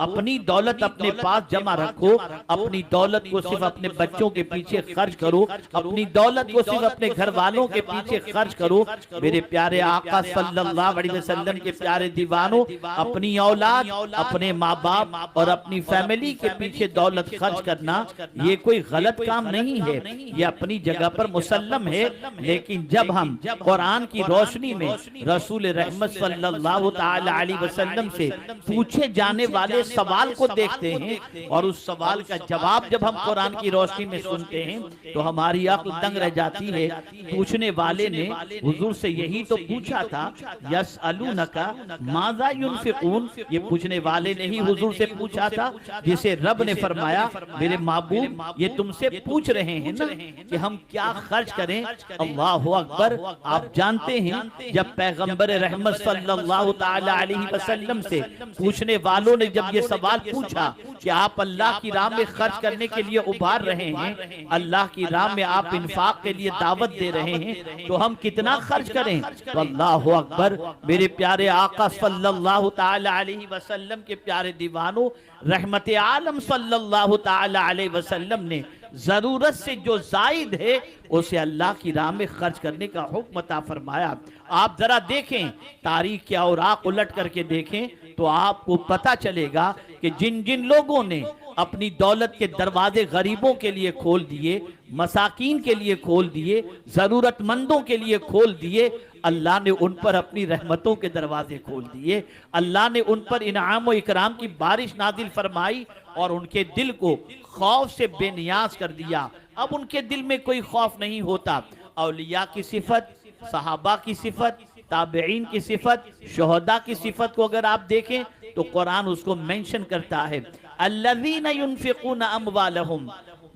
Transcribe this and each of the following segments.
अपनी दौलत अपने पास जमा रखो, अपनी दौलत को सिर्फ अपने बच्चों के पीछे खर्च करो, अपनी दौलत को सिर्फ अपने घर वालों के पीछे खर्च करो। मेरे प्यारे आका सल्लल्लाहु अलैहि वसल्लम के प्यारे दीवानों, अपनी औलाद, अपने माँ बाप और अपनी फैमिली के पीछे दौलत खर्च करना ये कोई गलत काम नहीं है, ये अपनी जगह पर मुसल्लम है। लेकिन जब हम कुरान की रोशनी में रसूल रहमत सल्लल्लाहु ताला अलैहि वसल्लम से पूछे जाने वाले सवाल को देखते हैं और उस सवाल का जवाब जब हम कुरान की रोशनी में सुनते हैं तो हमारी अक्ल दंग रह जाती है। पूछने वाले ने हुजूर से यही तो पूछा था, यसअलूनका माज़ा युनफिकून, ये पूछने वाले ने ही हुजूर से पूछा था, जिसे रब ने फरमाया मेरे महबूब ये तुमसे पूछ रहे हैं ना कि हम क्या खर्च करें। अल्लाह अकबर। आप जानते हैं जब पैगंबर रहमत सल्लल्लाहु ताला अलैहि वसल्लम से पूछने वालों ने जब ये सवाल पूछा कि आप अल्लाह की राह में खर्च करने के लिए उभार रहे हैं, अल्लाह की राह में आप इंफाक के लिए दावत दे रहे हैं, तो हम कितना खर्च करें। तो अल्लाह अकबर। मेरे प्यारे आका सल्लल्लाहु ताला अलैहि वसल्लम के प्यारे दीवानों, रहमत आलम सल्लल्लाहु ताला अलैहि वसल्लम ने जरूरत से जो जायद है उसे अल्लाह की राह में खर्च करने का हुक्म अता फरमाया। आप जरा देखें तारीख के औराक उलट करके देखें तो आपको पता चलेगा कि जिन जिन लोगों ने अपनी दौलत के दरवाजे गरीबों के लिए खोल दिए, मसाकीन के लिए खोल दिए, जरूरतमंदों के लिए खोल दिए, अल्लाह ने उन पर अपनी रहमतों के दरवाजे खोल दिए। अल्लाह ने उन पर इनाम और इकराम की बारिश नाजिल फरमाई और उनके दिल को खौफ से बेनियाज कर दिया। अब उनके दिल में कोई खौफ नहीं होता। औलिया की सिफत, सहाबा की सिफत, ताबईन की सिफत, शोहदा की सिफत को अगर आप देखें तो कुरान उसको मेंशन करता है, अल्लज़ीना युनफिकूना अम्वालहुम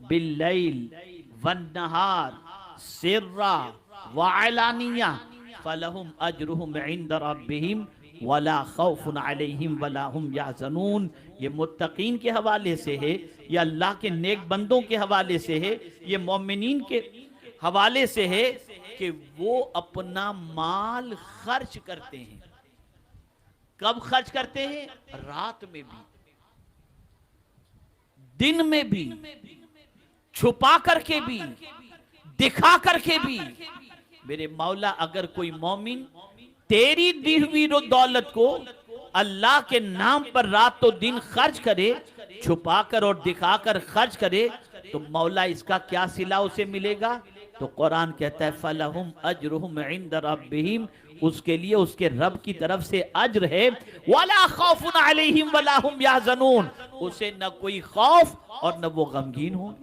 बिल्लैल वन्नहार सिर्रा व अलानिया फलहुम अजरुहुम इंदा रब्बिहिम वला खौफुन अलैहिम वला हुम यहज़नून। ये मुत्तकीन के हवाले से है, ये अल्लाह के नेक बंदों के हवाले से है, ये मोमिनीन के हवाले से है कि वो अपना माल खर्च करते हैं। कब खर्च करते हैं? रात में भी, दिन में भी, छुपा करके भी, दिखा करके भी। मेरे मौला अगर कोई मोमिन तेरी दी हुई दौलत को अल्लाह के नाम पर रात तो दिन खर्च करे, छुपा कर और दिखा कर खर्च करे, तो मौला इसका क्या सिला उसे मिलेगा? तो कुरान कहता है फलहुम अजरुहुम इंदा रब्बिहिम, उसके लिए उसके रब की तरफ से अज्र है, वला खौफुन अलैहिम वला हुम यहज़नून, उसे न कोई खौफ और न वो गमगीन हो।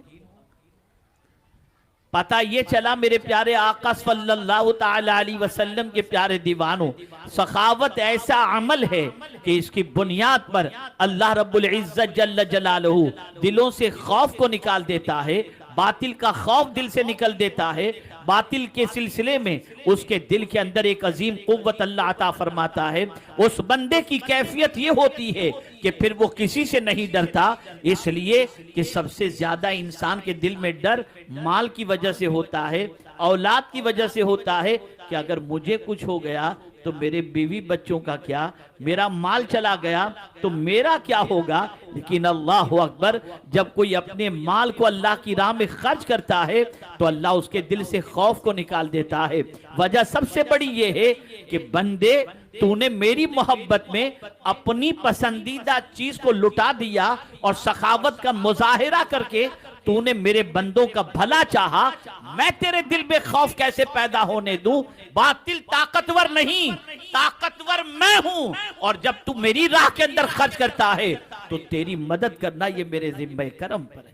पता ये चला मेरे प्यारे आका सल्लल्लाहु ताला अलैहि वसल्लम के प्यारे दीवानों, सखावत ऐसा अमल है कि इसकी बुनियाद पर अल्लाह रब्बुल इज्जत जल्ल जलालहू दिलों से खौफ को निकाल देता है, बातिल का खौफ दिल से निकल देता है। बातिल के सिलसिले में उसके दिल के अंदर एक अजीम कुव्वत अल्लाह अता फरमाता है। उस बंदे की कैफियत ये होती है कि फिर वो किसी से नहीं डरता, इसलिए कि सबसे ज्यादा इंसान के दिल में डर माल की वजह से होता है, औलाद की वजह से होता है कि अगर मुझे कुछ हो गया तो मेरे बीवी बच्चों का क्या, मेरा माल चला गया तो मेरा क्या होगा। लेकिन अल्लाह अकबर, जब कोई अपने माल को अल्लाह की राह में खर्च करता है तो अल्लाह उसके दिल से खौफ को निकाल देता है। वजह सबसे बड़ी ये है कि बंदे तूने मेरी मोहब्बत में अपनी पसंदीदा चीज को लुटा दिया और सखावत का मुजाहिरा करके तूने मेरे बंदों का भला चाहा, मैं तेरे दिल में खौफ कैसे पैदा होने दूं? बातिल ताकतवर नहीं, ताकतवर मैं हूं, और जब तू मेरी राह के अंदर खर्च करता है तो तेरी मदद करना ये मेरे जिम्मे करम पर है।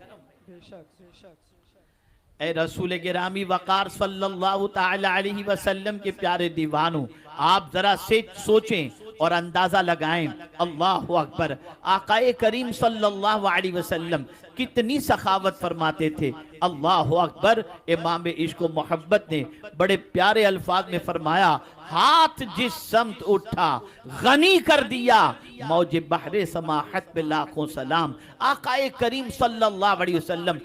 ए रसूल गिरामी वकार सल्लल्लाहु ताला अलैहि वसल्लम के प्यारे दीवानों, आप जरा से सोचें और अंदाजा लगाएं। अल्लाह अकबर, आकाए करीम सल्लल्लाहु अलैहि वसल्लम कितनी सखावत फरमाते थे। अल्लाह अकबर। इमाम इश्क व मोहब्बत ने बड़े प्यारे अल्फाज में फरमाया, हाथ जिस समत उठा गनी कर दिया, मौजे बहरे समाहत पे लाखों सलाम। आकाए करीम सल्लल्लाहु अलैहि वसल्लम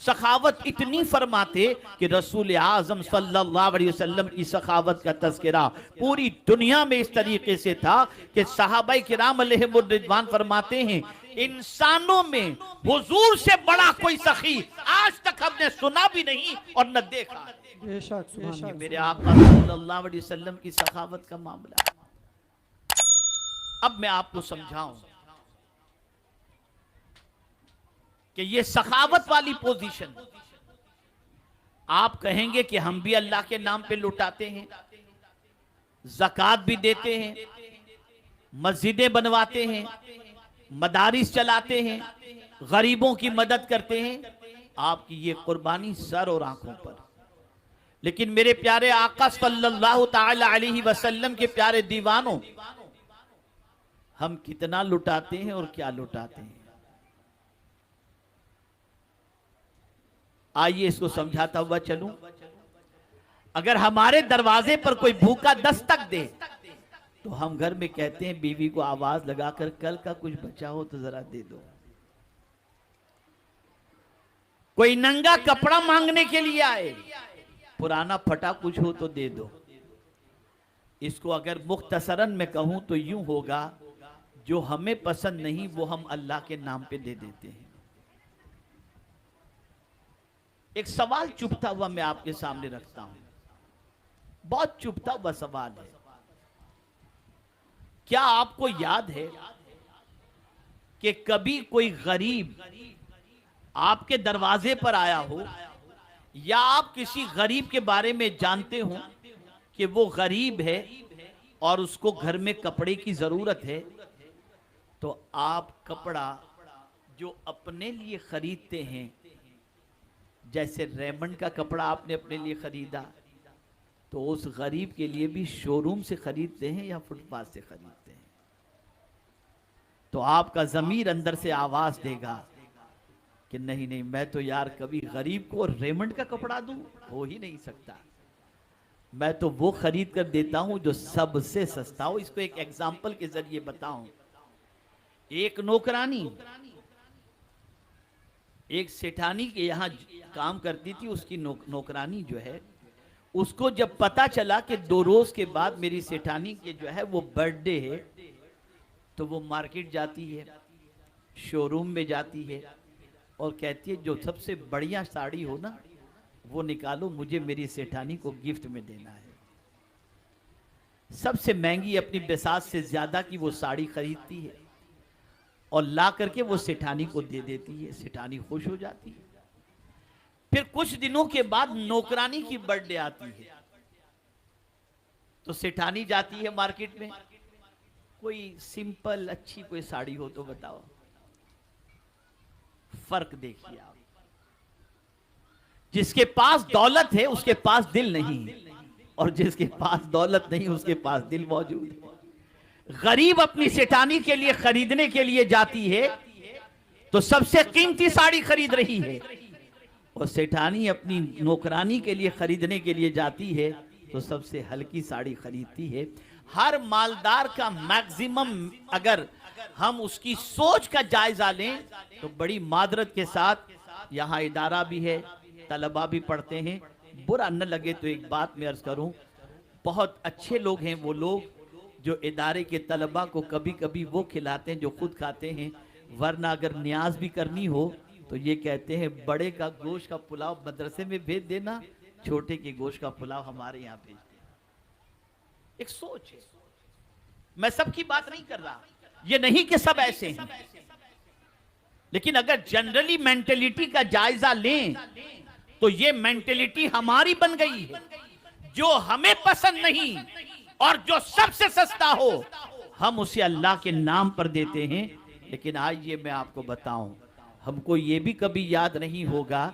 सखावत इतनी फरमाते कि रसूल आजम सल्लल्लाहु अलैहि वसल्लम की सखावत का तज़किरा पूरी दुनिया में इस तरीके से था कि सहाबाए किराम अलैहिमुर रिज़वान फरमाते हैं, इंसानों में हुजूर से बड़ा कोई सखी आज तक हमने सुना भी नहीं और न देखा। ये मेरे आका सल्लल्लाहु अलैहि वसल्लम की सखावत का मामला। अब मैं आपको समझाऊं कि ये सखावत वाली पोजीशन, आप कहेंगे कि हम भी अल्लाह के नाम पे लुटाते हैं, ज़कात भी देते हैं, मस्जिदें बनवाते हैं, मदारिस चलाते हैं, गरीबों की मदद करते हैं, आपकी ये कुर्बानी सर और आंखों पर। लेकिन मेरे प्यारे आका सल्लल्लाहु ताला अलैहि वसल्लम के प्यारे दीवानों, हम कितना लुटाते हैं और क्या लुटाते हैं? आइए इसको समझाता हुआ चलूं। अगर हमारे दरवाजे पर कोई भूखा दस्तक दे तो हम घर में कहते हैं बीवी को आवाज लगाकर, कल का कुछ बचा हो तो जरा दे दो। कोई नंगा कपड़ा मांगने के लिए आए, पुराना फटा कुछ हो तो दे दो। इसको अगर मुख्तसरन में कहूं तो यूं होगा, जो हमें पसंद नहीं वो हम अल्लाह के नाम पे दे देते हैं। एक सवाल चुभता हुआ मैं आपके सामने रखता हूं, बहुत चुभता हुआ सवाल है। क्या आपको याद है कि कभी कोई गरीब आपके दरवाजे पर आया हो, या आप किसी गरीब के बारे में जानते हो कि वो गरीब है और उसको घर में कपड़े की जरूरत है, तो आप कपड़ा जो अपने लिए खरीदते हैं, जैसे रेमंड का कपड़ा आपने अपने लिए खरीदा, तो उस गरीब के लिए भी शोरूम से खरीदते हैं या फुटपाथ से खरीदते हैं? तो आपका ज़मीर अंदर से आवाज देगा कि नहीं नहीं, मैं तो यार कभी गरीब को रेमंड का कपड़ा दूं, हो ही नहीं सकता। मैं तो वो खरीद कर देता हूं जो सबसे सस्ता हो। इसको एक एग्जाम्पल के जरिए बताऊं। एक नौकरानी एक सेठानी के यहाँ काम करती थी। उसकी नौकरानी जो है, उसको जब पता चला कि 2 रोज के बाद मेरी सेठानी के जो है वो बर्थडे है, तो वो मार्केट जाती है, शोरूम में जाती है और कहती है जो सबसे बढ़िया साड़ी हो ना वो निकालो, मुझे मेरी सेठानी को गिफ्ट में देना है। सबसे महंगी अपनी बिसात से ज्यादा की वो साड़ी खरीदती है और ला करके वो सेठानी को दे देती है। सेठानी खुश हो जाती है। फिर कुछ दिनों के बाद नौकरानी की बर्थडे आती है, तो सेठानी जाती है मार्केट में, कोई सिंपल अच्छी कोई साड़ी हो तो बताओ। फर्क देखिए आप, जिसके पास दौलत है उसके पास दिल नहीं, और जिसके पास दौलत नहीं उसके पास दिल मौजूद है। गरीब अपनी सेठानी के लिए खरीदने के लिए जाती है तो सबसे कीमती साड़ी खरीद रही है, और सेठानी अपनी नौकरानी के लिए खरीदने के लिए जाती है तो सबसे हल्की साड़ी खरीदती है। हर मालदार का मैक्सिमम अगर हम उसकी सोच का जायजा लें तो बड़ी मादरत के साथ, यहाँ इदारा भी है, तलबा भी पढ़ते हैं, बुरा न लगे तो एक बात मैं अर्ज करूं, बहुत अच्छे लोग हैं वो लोग जो इदारे के तलबा को कभी कभी वो खिलाते हैं जो खुद खाते हैं, वरना अगर न्याज भी करनी हो तो ये कहते हैं बड़े का गोश्त का पुलाव मदरसे में भेज देना, छोटे के गोश्त का पुलाव हमारे यहाँ भेज देना। एक सोच है, मैं सबकी बात नहीं कर रहा, ये नहीं कि सब ऐसे हैं, लेकिन अगर जनरली मेंटेलिटी का जायजा लें तो ये मेंटेलिटी हमारी बन गई है। जो हमें पसंद नहीं और जो सबसे सस्ता हो हम उसे अल्लाह के नाम पर देते हैं। लेकिन आज ये मैं आपको बताऊं, हमको ये भी कभी याद नहीं होगा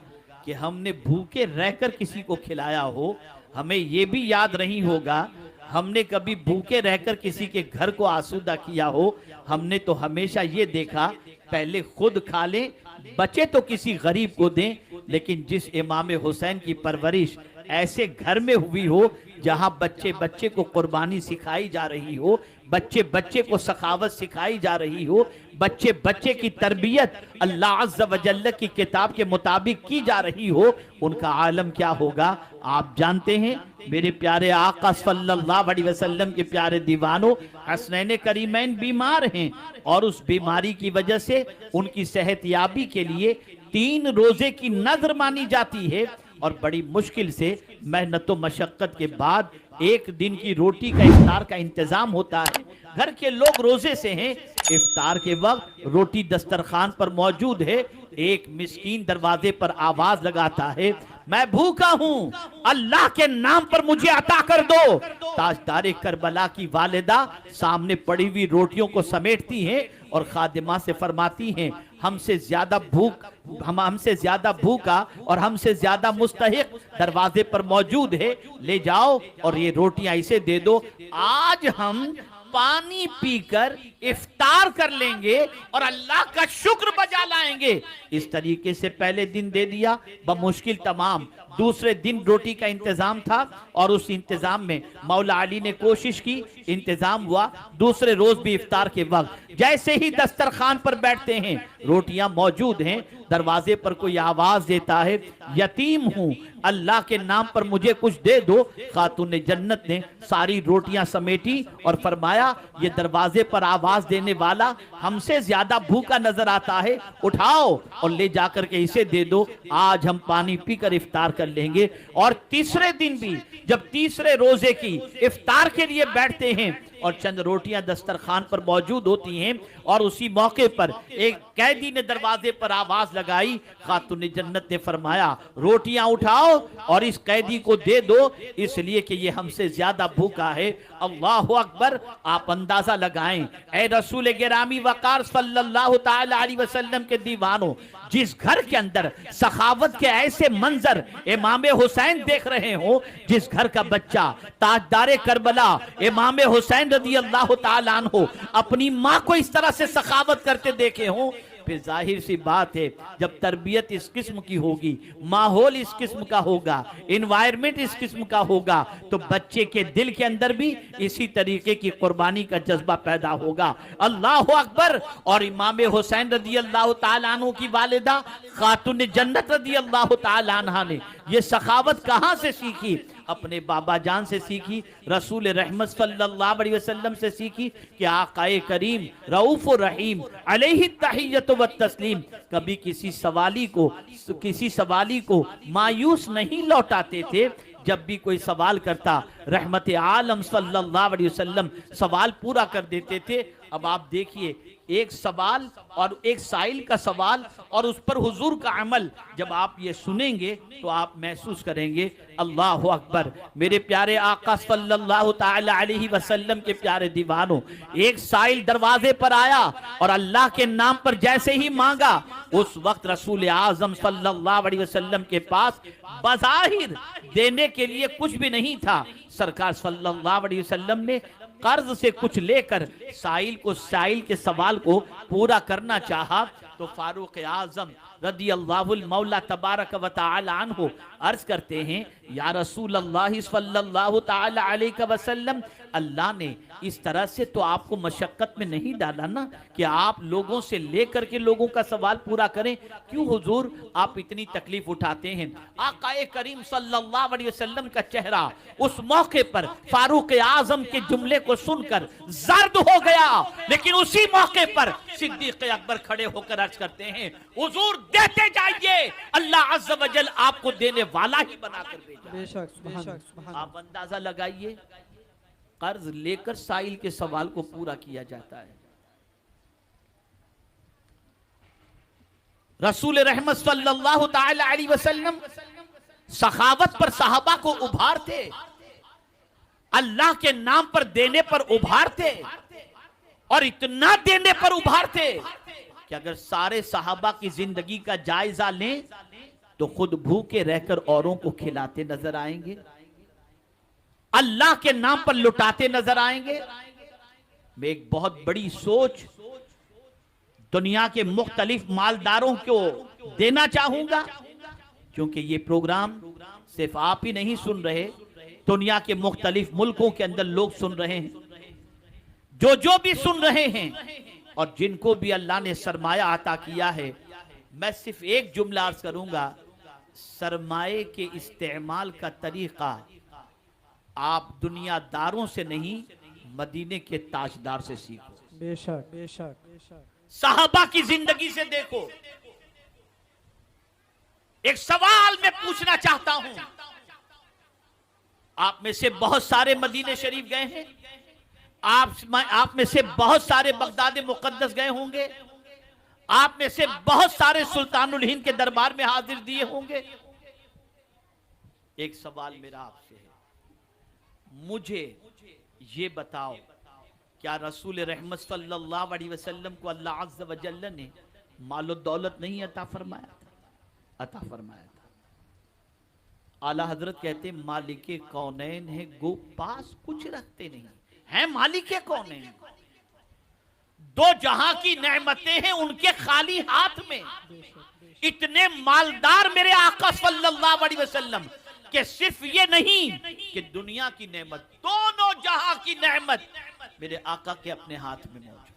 कि हमने भूखे रहकर किसी को खिलाया हो, हमें ये भी याद नहीं होगा हमने कभी भूखे रहकर किसी के घर को आसूदा किया हो। हमने तो हमेशा ये देखा पहले खुद खा लें, बचे तो किसी गरीब को दें, लेकिन जिस इमाम हुसैन की परवरिश ऐसे घर में हुई हो जहां बच्चे बच्चे को कुर्बानी सिखाई जा रही हो, बच्चे बच्चे को सखावत सिखाई जा रही हो, बच्चे बच्चे की तरबियत अल्लाह अज़्ज़ व जल्ल की किताब के मुताबिक की जा रही हो, उनका आलम क्या होगा आप जानते हैं। मेरे प्यारे आका सल्लल्लाहु अलैहि वसल्लम के प्यारे दीवानों, हसनैन करीमैन बीमार हैं और उस बीमारी की वजह से उनकी सेहतयाबी के लिए 3 रोजे की नजर मानी जाती है और बड़ी मुश्किल से मेहनत व मशक्कत के बाद 1 दिन की रोटी का इफ्तार का इंतजाम होता है। घर के लोग रोजे से हैं, इफ्तार के वक्त रोटी दस्तरखान पर मौजूद है, एक मिस्कीन दरवाजे पर आवाज लगाता है, मैं भूखा हूं, अल्लाह के नाम पर मुझे अता कर दो। ताजदारे करबला की वालिदा सामने पड़ी हुई रोटियों को समेटती हैं और खादिमा से फरमाती हैं, हमसे ज्यादा भूखा और हमसे ज्यादा मुस्तहिक दरवाजे पर मौजूद है, ले जाओ और ये रोटियां इसे दे दो। आज हम पानी पीकर इफ्तार कर लेंगे और अल्लाह का शुक्र बजा लाएंगे। इस तरीके से पहले दिन दे दिया बमुश्किल तमाम। दूसरे दिन रोटी का इंतजाम था और उस इंतजाम में मौला अली ने कोशिश की, इंतजाम हुआ। दूसरे रोज भी इफ्तार के वक्त जैसे ही दस्तरखान पर बैठते हैं, रोटियां मौजूद हैं, दरवाजे पर कोई आवाज देता है, यतीम हूं, अल्लाह के नाम पर मुझे कुछ दे दो। खातून जन्नत ने सारी रोटियां समेटी और फरमाया, ये दरवाजे पर आवाज देने वाला हमसे ज्यादा भूखा नजर आता है, उठाओ और ले जाकर के इसे दे दो, आज हम पानी पीकर इफ्तार कर लेंगे। और तीसरे दिन भी जब तीसरे रोजे की इफ्तार के लिए बैठते हैं और चंद रोटियां दस्तरखान पर मौजूद होती हैं और उसी मौके पर एक कैदी ने दरवाजे पर आवाज लगाई। खातून जन्नत ने फरमाया, रोटियां उठाओ और इस कैदी को दे दो, इसलिए कि ये हमसे ज्यादा भूखा है। अल्लाहु अकबर। आप अंदाजा लगाएं, ए रसूल गिरामी वकार सल्लल्लाहु ताला अलैहि वसल्लम के दीवानों, जिस घर के अंदर सखावत के ऐसे मंजर इमाम हुसैन देख रहे हो, जिस घर का बच्चा ताजदारे करबला इमाम हुसैन रज़ी अल्लाह ताला अन्हु अपनी माँ को इस तरह से सखावत करते देखे हो, फिर जाहिर सी बात है जब तरबियत इस किस्म की होगी, माहौल इस किस्म का होगा, एनवायरनमेंट इस किस्म का होगा, तो बच्चे के दिल के अंदर भी इसी तरीके की कुर्बानी का जज्बा पैदा होगा। अल्लाह अकबर। और इमाम हुसैन रज़ी अल्लाह ताला अन्हु की वालिदा खातून जन्नत रज़ी अल्लाह ताला अन्हा ने ये सखावत कहां से सीखी? अपने बाबा जान से सीखी, रसूल रहमत सल्लल्लाहु अलैहि वसल्लम से सीखी कि आकाए करीम रऊफ रहीम अलैहि तहियत व तस्लीम कभी किसी सवाली को मायूस नहीं लौटाते थे। जब भी कोई सवाल करता, रहमत आलम सल्लल्लाहु अलैहि वसल्लम सवाल पूरा कर देते थे। अब आप देखिए, एक सवाल और एक साइल का सवाल और उस पर हुजूर का अमल, जब आप ये सुनेंगे तो आप महसूस करेंगे अल्लाह अकबर। मेरे प्यारे आका सल्लल्लाहु ताला अलैहि वसल्लम के प्यारे दीवानों, एक साइल दरवाजे पर आया और अल्लाह के नाम पर जैसे ही मांगा, उस वक्त रसूल आजम सल्लल्लाहु अलैहि वसल्लम के पास बज़ाहिर देने के लिए कुछ भी नहीं था। सरकार सल्लल्लाहु अलैहि वसल्लम ने कर्ज से कुछ लेकर साइल के सवाल को पूरा करना चाहा, तो फारूक आजम रदी अल्लाहुल मौला तबारक व तआला अन्हु अर्ज करते हैं, या रसूल अल्लाह सल्लल्लाहु तआला अलैहि वसल्लम, अल्लाह ने इस तरह से तो आपको मशक्कत में नहीं डाला ना कि आप लोगों से लेकर के लोगों का सवाल पूरा करें, क्यों हुजूर आप इतनी तकलीफ उठाते हैं? आकाए करीम सल्लल्लाहु अलैहि वसल्लम का चेहरा उस मौके पर फारूक आजम के जुमले को सुनकर जर्द हो गया, लेकिन उसी मौके पर सिद्दीक अकबर खड़े होकर अर्ज करते हैं, हुजूर देते जाइए, अल्लाह अज़्ज़ व जल आपको देने वाला ही बनाकर भेजा। आप अंदाजा लगाइए, कर्ज लेकर साइल के सवाल को पूरा किया जाता है। रसूल रहमत सल्लल्लाहु ताला अलैहि वसल्लम सखावत पर सहाबा को उभारते, अल्लाह के नाम पर देने पर उभारते, और इतना देने पर उभारते कि अगर सारे सहाबा की जिंदगी का जायजा लें तो खुद भूखे रहकर औरों को खिलाते नजर आएंगे, अल्लाह के नाम पर लुटाते नजर आएंगे। में एक बहुत बड़ी सोच दुनिया के मुख्तलिफ मालदारों को देना चाहूंगा, क्योंकि ये प्रोग्राम सिर्फ आप ही नहीं सुन रहे, दुनिया के मुख्तलिफ मुल्कों के अंदर लोग सुन रहे हैं। जो भी सुन रहे हैं और जिनको भी अल्लाह ने सरमाया अता किया है, मैं सिर्फ एक जुमला अर्ज करूंगा, सरमाए के इस्तेमाल का तरीका आप दुनियादारों से नहीं, मदीने के ताजदार से सीखो। बेशक बेशक बेशक। सहाबा की जिंदगी से देखो। एक सवाल मैं पूछना चाहता हूं, आप में से बहुत सारे मदीने शरीफ गए हैं, आप में से बहुत सारे बगदाद मुकद्दस गए होंगे, आप में से बहुत सारे सुल्तानुल हिंद के दरबार में हाजिर दिए होंगे। एक सवाल मेरा आपसे है, मुझे ये बताओ, क्या रसूल रहमत सल्लल्लाहु अलैहि वसल्लम को अल्लाह अज़्ज़ व जल्ल ने मालो दौलत नहीं अता फरमाया था? अता फरमाया था। आला हजरत कहते मालिके कौनैन है, गो पास कुछ रखते नहीं है, मालिके कौनैन, दो जहां की नेमतें हैं उनके खाली हाथ में। इतने मालदार मेरे आका सल्लल्लाहु अलैहि वसल्लम कि सिर्फ ये नहीं कि दुनिया की नेमत, दोनों जहां की नेमत मेरे आका के अपने हाथ में मौजूद है।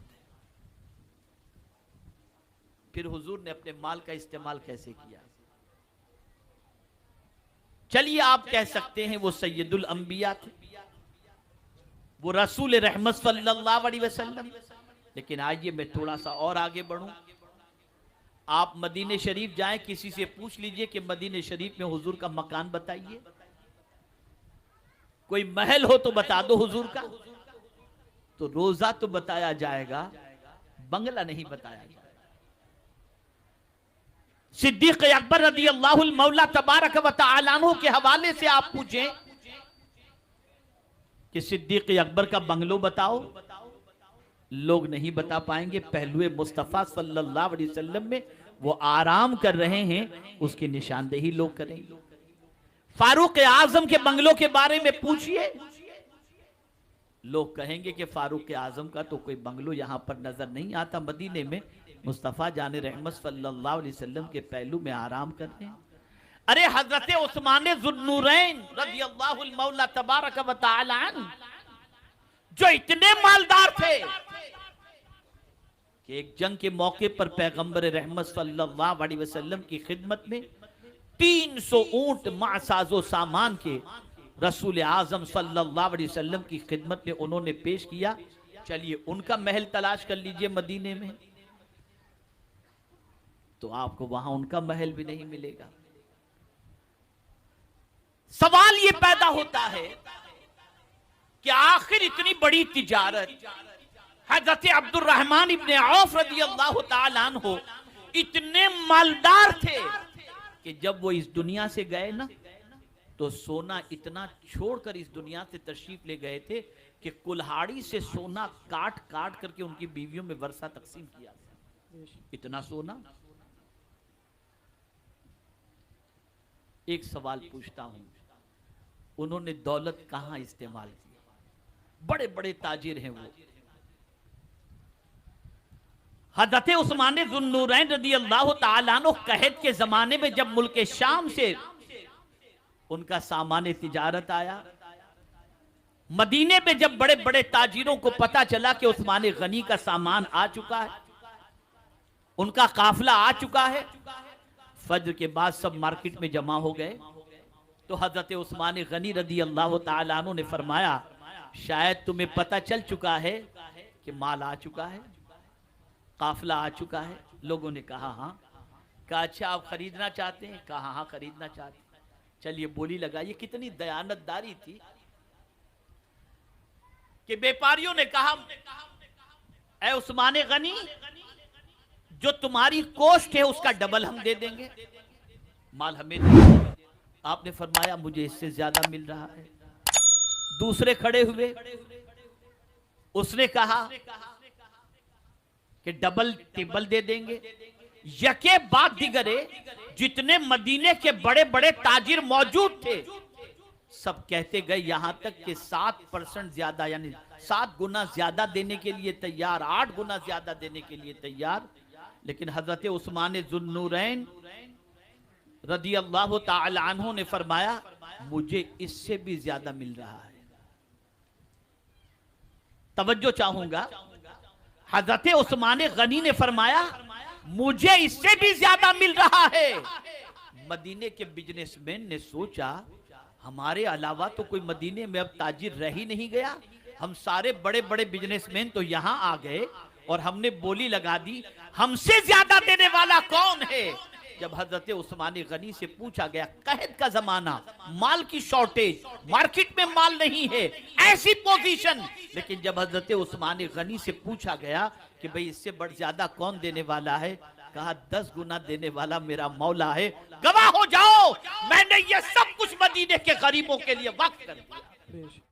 फिर हुजूर ने अपने माल का इस्तेमाल कैसे किया? चलिए आप कह सकते हैं वो सैयदुल अंबिया थे, वो रसूल रहमत सल्लल्लाहु अलैहि वसल्लम, लेकिन आइए मैं थोड़ा सा और आगे बढ़ूं। आप मदीने शरीफ जाएं, किसी से पूछ लीजिए कि मदीने शरीफ में हुजूर का मकान बताइए, कोई महल हो तो बता दो हुजूर का, तो रोजा तो बताया जाएगा, बंगला नहीं बताया जाएगा। सिद्दीक अकबर रज़ी अल्लाहु मौला तबारक व तआला अन्हु के हवाले से आप पूछें कि सिद्दीक अकबर का बंगलो बताओ, लोग नहीं बता पाएंगे। पहलुए मुस्तफा सल्लल्लाहु अलैहि वसल्लम में वो आराम कर रहे हैं, उसकी निशानदेही लोग करेंगे। फारूक आजम के बंगलों के बारे में पूछिए, लोग कहेंगे कि फारूक आजम का तो कोई बंगलो यहां पर नजर नहीं आता। मदीने में मुस्तफा जाने रहमत सल्लल्लाहु अलैहि वसल्लम के पहलू में आराम कर रहे हैं। अरे हजरत उस्मान ज़ुन्नूरैन रज़ी अल्लाहु मौला तबारक व तआला अन्हु, जो इतने मालदार थे कि एक जंग के मौके पर पैगंबर रहमत सल्लल्लाहु अलैहि वसल्लम की खिदमत में 300 ऊंट मासाजो सामान के रसूल आजम सल्लल्लाहु अलैहि वसल्लम की खिदमत में उन्होंने पेश किया। चलिए उनका महल तलाश कर लीजिए मदीने में, तो आपको वहां उनका महल भी नहीं मिलेगा। सवाल ये पैदा होता है कि आखिर इतनी बड़ी तिजारत, हजरत अब्दुर्रहमान इब्ने औफ रज़ी अल्लाहु ताला अन्हु इतने मालदार थे कि जब वो इस दुनिया से गए ना, तो सोना इतना छोड़कर इस दुनिया से तशरीफ ले गए थे कि कुल्हाड़ी से सोना काट काट करके उनकी बीवियों में वर्षा तकसीम किया। इतना सोना। एक सवाल पूछता हूं, उन्होंने दौलत कहां इस्तेमाल की? बड़े बड़े ताजिर हैं वो। हज़रत उस्मान ज़ुन्नूरैन रज़ी अल्लाहु ताला अन्हु कहत के जमाने में जब मुल्क शाम से उनका सामान तिजारत आया, मदीने में जब बड़े बड़े ताजिरों को पता चला कि उस्मान गनी का सामान आ चुका है, उनका काफिला आ चुका है, फज्र के बाद सब मार्केट में जमा हो गए। तो हजरत उस्मान गनी रज़ी अल्लाहु ताला अन्हु ने फरमाया, शायद तुम्हें पता चल चुका है कि माल आ चुका है, काफिला आ चुका है। लोगों ने कहा हाँ। कहा अच्छा आप खरीदना चाहते हैं? कहा हाँ खरीदना चाहते हैं। चलिए बोली लगाइए। कितनी दयानतदारी थी कि व्यापारियों ने कहा, ऐ उस्मान गनी, जो तुम्हारी कोस्ट है उसका डबल हम दे देंगे, माल हमें दे देंगे। आपने फरमाया मुझे इससे ज्यादा मिल रहा है। दूसरे खड़े हुए, उसने कहा कि डबल टिबल दे देंगे। यके बाद दिगरे जितने मदीने के बड़े बड़े ताजिर मौजूद थे, सब कहते गए, यहां तक कि 7% ज्यादा, यानी 7 गुना ज्यादा देने के लिए तैयार, 8 गुना ज्यादा देने के लिए तैयार। लेकिन हजरत उस्मान जुन्नूरैन रदी अल्लाह ताला अन्हु ने फरमाया मुझे इससे भी ज्यादा मिल रहा है। तवज्जो चाहूंगा, हजरत उस्मान गनी ने फरमाया मुझे इससे भी ज्यादा मिल रहा है। मदीने के बिजनेसमैन ने सोचा हमारे अलावा तो कोई मदीने में अब ताजिर रह ही नहीं गया, हम सारे बड़े बड़े बिजनेसमैन तो यहां आ गए और हमने बोली लगा दी, हमसे ज्यादा देने वाला कौन है। जब हजरत उस्मान गनी से पूछा गया, कहत का जमाना, माल की शॉर्टेज, मार्केट में माल नहीं है, ऐसी पोजीशन, लेकिन जब हजरत उस्मान गनी से पूछा गया कि भाई इससे बढ़ ज्यादा कौन देने वाला है, कहा 10 गुना देने वाला मेरा मौला है। गवाह हो जाओ मैंने ये सब कुछ मदीने के गरीबों के लिए वक्फ कर दिया। बेशक।